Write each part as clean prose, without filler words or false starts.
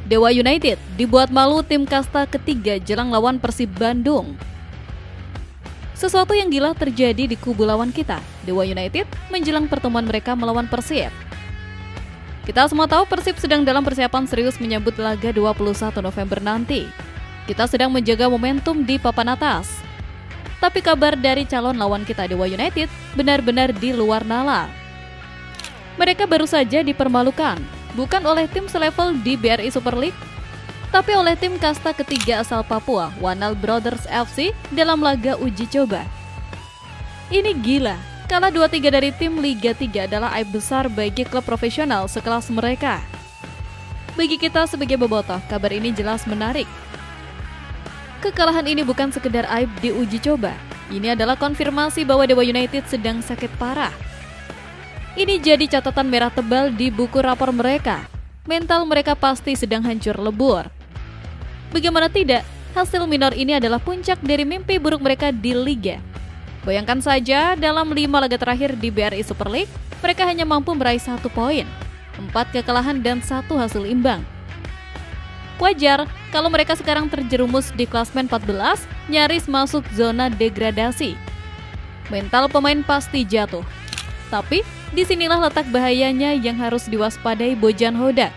Dewa United dibuat malu tim kasta ketiga jelang lawan Persib Bandung. Sesuatu yang gila terjadi di kubu lawan kita, Dewa United, menjelang pertemuan mereka melawan Persib. Kita semua tahu Persib sedang dalam persiapan serius menyambut laga 21 November nanti. Kita sedang menjaga momentum di papan atas. Tapi kabar dari calon lawan kita Dewa United benar-benar di luar nalar. Mereka baru saja dipermalukan, bukan oleh tim selevel di BRI Super League, tapi oleh tim kasta ketiga asal Papua, Wanal Brothers FC dalam laga uji coba. Ini gila, kalah 2-3 dari tim Liga 3 adalah aib besar bagi klub profesional sekelas mereka. Bagi kita sebagai bobotoh, kabar ini jelas menarik. Kekalahan ini bukan sekedar aib di uji coba, ini adalah konfirmasi bahwa Dewa United sedang sakit parah. Ini jadi catatan merah tebal di buku rapor mereka. Mental mereka pasti sedang hancur lebur. Bagaimana tidak, hasil minor ini adalah puncak dari mimpi buruk mereka di Liga. Bayangkan saja, dalam 5 laga terakhir di BRI Super League, mereka hanya mampu meraih 1 poin, 4 kekalahan dan 1 hasil imbang. Wajar kalau mereka sekarang terjerumus di klasmen 14, nyaris masuk zona degradasi. Mental pemain pasti jatuh. Tapi, disinilah letak bahayanya yang harus diwaspadai Bojan Hodak.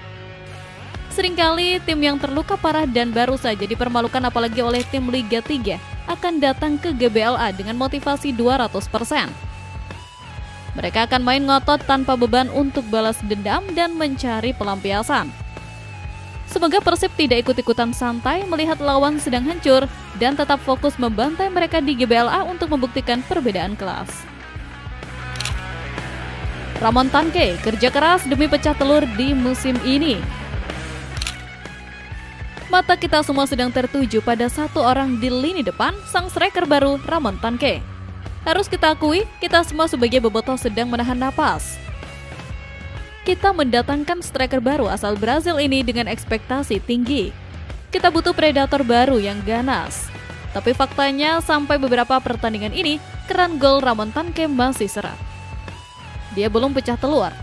Seringkali tim yang terluka parah dan baru saja dipermalukan apalagi oleh tim Liga 3 akan datang ke GBLA dengan motivasi 200%. Mereka akan main ngotot tanpa beban untuk balas dendam dan mencari pelampiasan. Semoga Persib tidak ikut-ikutan santai melihat lawan sedang hancur dan tetap fokus membantai mereka di GBLA untuk membuktikan perbedaan kelas. Ramon Tanke kerja keras demi pecah telur di musim ini. Mata kita semua sedang tertuju pada satu orang di lini depan, sang striker baru Ramon Tanke. Harus kita akui, kita semua sebagai bobotoh sedang menahan napas. Kita mendatangkan striker baru asal Brazil ini dengan ekspektasi tinggi. Kita butuh predator baru yang ganas. Tapi faktanya sampai beberapa pertandingan ini, keran gol Ramon Tanke masih seret. Dia belum pecah telur.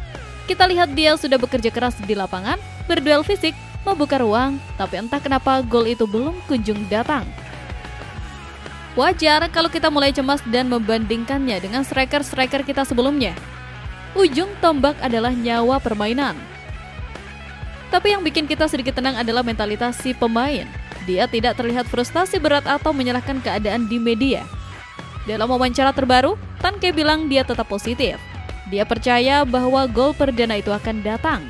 Kita lihat dia sudah bekerja keras di lapangan, berduel fisik, membuka ruang, tapi entah kenapa gol itu belum kunjung datang. Wajar kalau kita mulai cemas dan membandingkannya dengan striker-striker kita sebelumnya. Ujung tombak adalah nyawa permainan. Tapi yang bikin kita sedikit tenang adalah mentalitas si pemain. Dia tidak terlihat frustasi berat atau menyalahkan keadaan di media. Dalam wawancara terbaru, Tanke bilang dia tetap positif. Dia percaya bahwa gol perdana itu akan datang.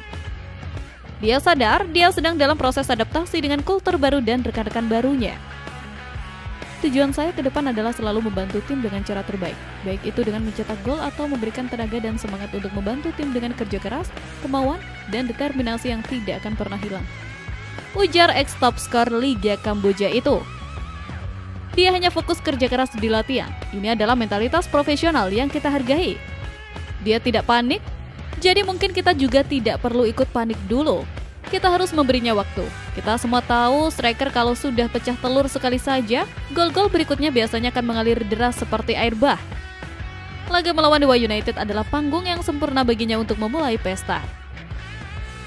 Dia sadar dia sedang dalam proses adaptasi dengan kultur baru dan rekan-rekan barunya. Tujuan saya ke depan adalah selalu membantu tim dengan cara terbaik, baik itu dengan mencetak gol atau memberikan tenaga dan semangat untuk membantu tim dengan kerja keras, kemauan, dan determinasi yang tidak akan pernah hilang. Ujar ex-top skor Liga Kamboja itu. Dia hanya fokus kerja keras di latihan. Ini adalah mentalitas profesional yang kita hargai. Dia tidak panik, jadi mungkin kita juga tidak perlu ikut panik dulu. Kita harus memberinya waktu. Kita semua tahu striker kalau sudah pecah telur sekali saja, gol-gol berikutnya biasanya akan mengalir deras seperti air bah. Laga melawan Dewa United adalah panggung yang sempurna baginya untuk memulai pesta.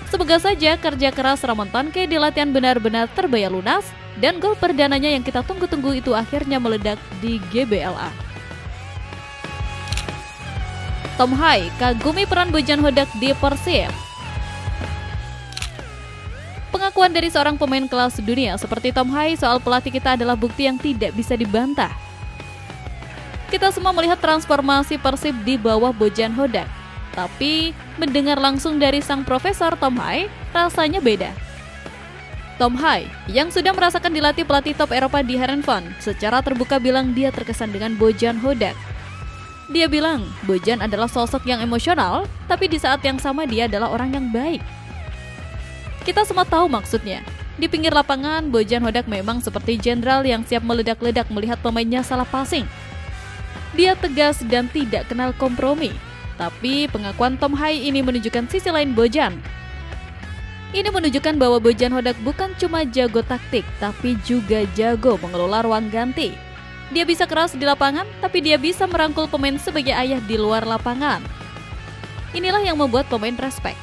Semoga saja kerja keras Ramon Tanke di latihan benar-benar terbayar lunas, dan gol perdananya yang kita tunggu-tunggu itu akhirnya meledak di GBLA. Tom Hai kagumi peran Bojan Hodak di Persib. Pengakuan dari seorang pemain kelas dunia seperti Tom Hai soal pelatih kita adalah bukti yang tidak bisa dibantah. Kita semua melihat transformasi Persib di bawah Bojan Hodak. Tapi mendengar langsung dari sang profesor Tom Hai, rasanya beda. Tom Hai, yang sudah merasakan dilatih pelatih top Eropa di Heerenveen, secara terbuka bilang dia terkesan dengan Bojan Hodak. Dia bilang, Bojan adalah sosok yang emosional, tapi di saat yang sama dia adalah orang yang baik. Kita semua tahu maksudnya. Di pinggir lapangan, Bojan Hodak memang seperti jenderal yang siap meledak-ledak melihat pemainnya salah passing. Dia tegas dan tidak kenal kompromi. Tapi pengakuan Tom Hai ini menunjukkan sisi lain Bojan. Ini menunjukkan bahwa Bojan Hodak bukan cuma jago taktik, tapi juga jago mengelola ruang ganti. Dia bisa keras di lapangan, tapi dia bisa merangkul pemain sebagai ayah di luar lapangan. Inilah yang membuat pemain respect.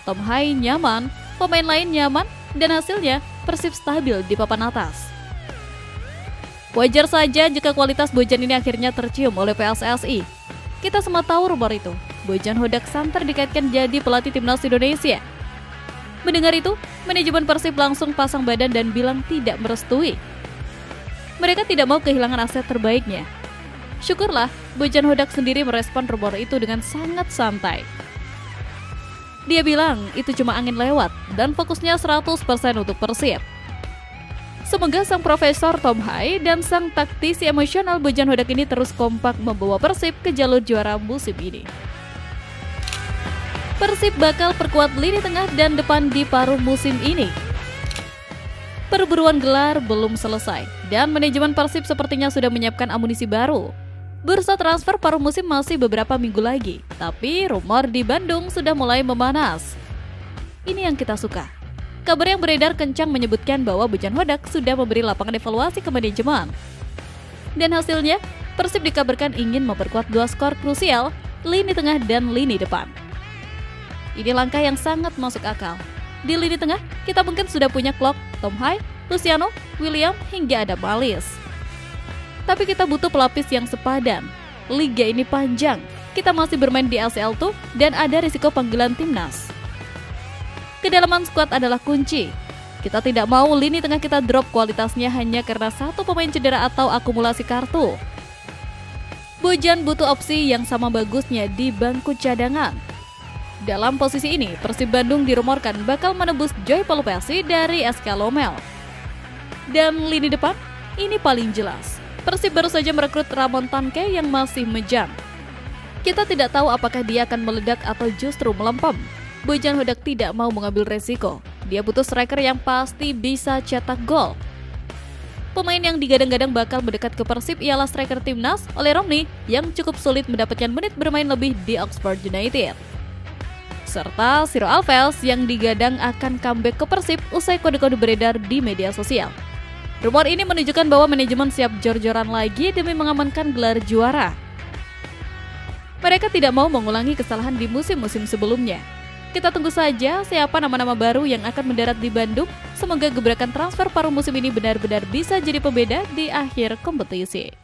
Tom Hai nyaman, pemain lain nyaman, Dan hasilnya, Persib stabil di papan atas. Wajar saja jika kualitas Bojan ini akhirnya tercium oleh PSSI. Kita semua tahu rumor itu. Bojan Hodak santer dikaitkan jadi pelatih timnas Indonesia. Mendengar itu, manajemen Persib langsung pasang badan dan bilang tidak merestui. Mereka tidak mau kehilangan aset terbaiknya. Syukurlah, Bojan Hodak sendiri merespon rumor itu dengan sangat santai. Dia bilang itu cuma angin lewat dan fokusnya 100% untuk Persib. Semoga sang Profesor Tom Hai dan sang taktisi emosional Bojan Hodak ini terus kompak membawa Persib ke jalur juara musim ini. Persib bakal perkuat lini tengah dan depan di paruh musim ini. Perburuan gelar belum selesai dan manajemen Persib sepertinya sudah menyiapkan amunisi baru. Bursa transfer paruh musim masih beberapa minggu lagi, tapi rumor di Bandung sudah mulai memanas. Ini yang kita suka. Kabar yang beredar kencang menyebutkan bahwa Bojan Hodak sudah memberi lapangan evaluasi ke manajemen. Dan hasilnya, Persib dikabarkan ingin memperkuat dua skor krusial, lini tengah dan lini depan. Ini langkah yang sangat masuk akal. Di lini tengah, kita mungkin sudah punya Klok, Tom Hai, Luciano, William, hingga ada Malis. Tapi kita butuh pelapis yang sepadan. Liga ini panjang, kita masih bermain di ACL tuh dan ada risiko panggilan timnas. Kedalaman skuad adalah kunci. Kita tidak mau lini tengah kita drop kualitasnya hanya karena satu pemain cedera atau akumulasi kartu. Bojan butuh opsi yang sama bagusnya di bangku cadangan. Dalam posisi ini, Persib Bandung dirumorkan bakal menebus Joy Pelupesi dari SK Lomel. Dan lini depan, ini paling jelas. Persib baru saja merekrut Ramon Tanke yang masih mejang. Kita tidak tahu apakah dia akan meledak atau justru melempem. Bojan Hodak tidak mau mengambil resiko. Dia butuh striker yang pasti bisa cetak gol. Pemain yang digadang-gadang bakal mendekat ke Persib ialah striker timnas oleh Romney yang cukup sulit mendapatkan menit bermain lebih di Oxford United. Serta Ciro Alves yang digadang akan comeback ke Persib usai kode-kode beredar di media sosial. Rumor ini menunjukkan bahwa manajemen siap jor-joran lagi demi mengamankan gelar juara. Mereka tidak mau mengulangi kesalahan di musim-musim sebelumnya. Kita tunggu saja siapa nama-nama baru yang akan mendarat di Bandung. Semoga gebrakan transfer paruh musim ini benar-benar bisa jadi pembeda di akhir kompetisi.